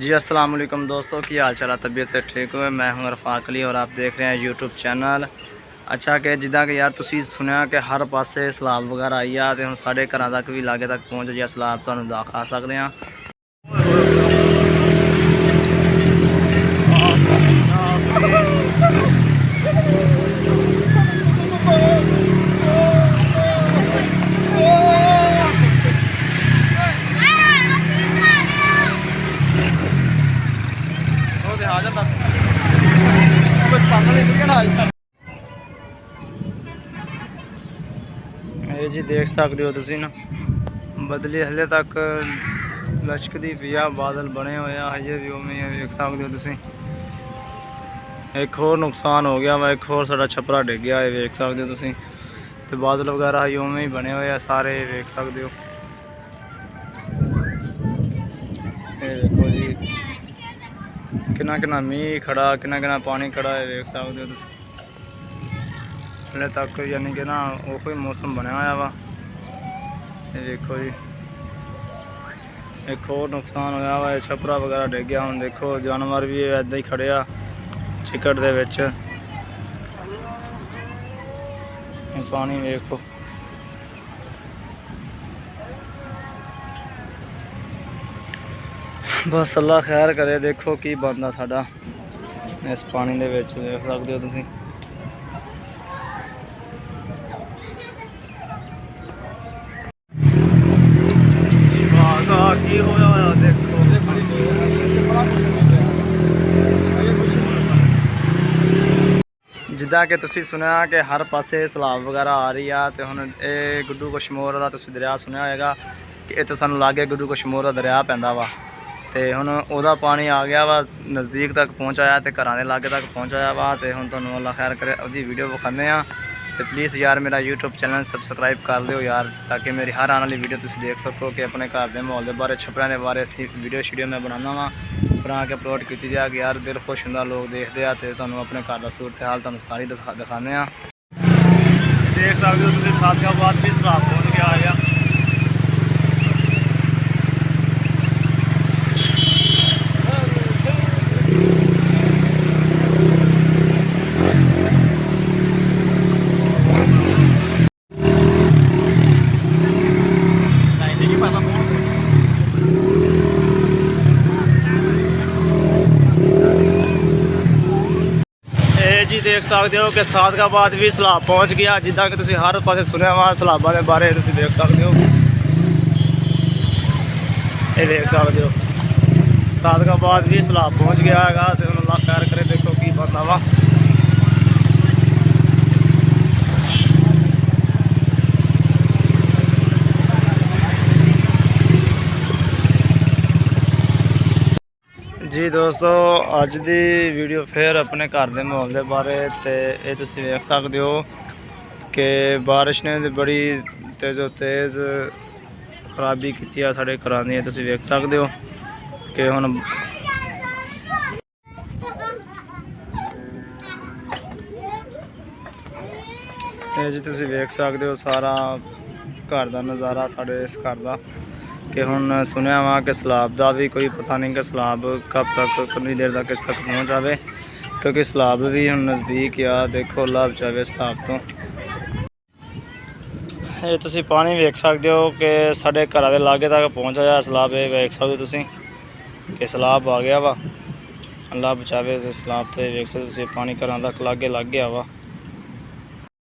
जी अस्सलाम वालेकुम दोस्तों, की हाल चाल तबीयत से ठीक हो। मैं हूं रफाक अली और आप देख रहे हैं यूट्यूब चैनल। अच्छा कि जिदा कि यार तुसी सुनिया कि हर पासे सैलाब वगैरह आई आ ते हुण साडे घरां तक भी लागे तक पहुँच जिया सैलाब तुहानूं दिखा सकदे हां। ये जी देख सकते हो तुसी ना, बदली हले तक लश्कदी पी आ, बादल बने हुए हजे भी उवें देख सकते हो तुसी। एक होर नुकसान हो गया वा, एक होर साडा छपरा डिग गया है देख सकते हो तुसी। ते बादल वगैरह उवें ही बने हुए सारे देख सकते हो। ये देखो जी कितना कितना मीह खड़ा, कितना कितना पानी खड़ा है देख सकते हो तुसी। हले तक यानी कि ना वो कोई मौसम बनया हुआ वा। ये देखो जी एक और नुकसान होया वा, छपरा वगैरह डिग गया। हुण देखो जानवर भी ऐदा ही खड़े आ चिकड़ दे विच। पानी देखो बस अल्लाह खैर करे। देखो की बनदा साडा इस पानी दे विच देख सकदे हो तुसी। की होया होया देखो जिदा कि तुसी सुनिया कि हर पासे सैलाब वगैरह आ रही है। तो हुण ये गुड्डू कशमोर वाला तुसी दरिया सुनिया होगा कि इत्थों सानूं लागे गुड्डू कशमोर का दरिया पैंदा वा। तो हुण ओहदा पानी आ गया वा, नज़दीक तक पहुँचाया तो घरां दे लागे तक पहुँचाया वा। तो हुण तुहानूं अल्लाह खैर करे उसदी वीडियो विखाने आ। तो प्लीज़ यार मेरा यूट्यूब चैनल सबसक्राइब कर लियो यार, ताकि मेरी हर आने वाली वीडियो तुम देख सको कि अपने घर के माहौल के बारे छपरिया के बारे वीडियो शीडियो मैं बनाना वा बना के अपलोड की जाए कि यार दिल खुश होंदा लोग देखते हैं। तो तुहानूं अपने घर का सूरत हाल तुहानूं सारी दिखाने आ। देख सकते हो तुम सादियाबाद भी सैलाब पहुँच गया आ गया। जी देख सकते हो कि सादियाबाद भी सैलाब पहुँच गया। जिदा कि तुसी हर पासे सुनिया वा सैलाबां के बारे तुसी देख सकते हो। ये देख सकते हो सादियाबाद भी सैलाब पहुँच गया है। तो अल्लाह खैर करे देखो की बनदा वा। जी दोस्तों अज दी वीडियो फिर अपने घर के माहौल के बारे। तो ये तुसी देख सकते हो कि बारिश ने बड़ी तेज़ो तेज़ खराबी की साढ़े घरां दी। तुसी देख सकते हो कि हुण जी तुसी देख सकते हो सारा घर का नज़ारा साढ़े इस घर का। कि हुण सुनिया वा कि सैलाब का भी कोई पता नहीं कि सैलाब कब तक कितनी देर तक इस तक पहुँच जाए, क्योंकि सैलाब भी हुण नज़दीक आ। देखो अल्लाह बचावे सैलाब तो। ये तुसी पानी वेख सकते हो कि साढ़े घरां दे लागे तक पहुँच आया सैलाब। ये वेख सकते हो तुसी कि सैलाब आ गया वा। अल्लाह बचावे सैलाब तो वेख सकते तुसी पानी घरां तक लागे लग गया वा।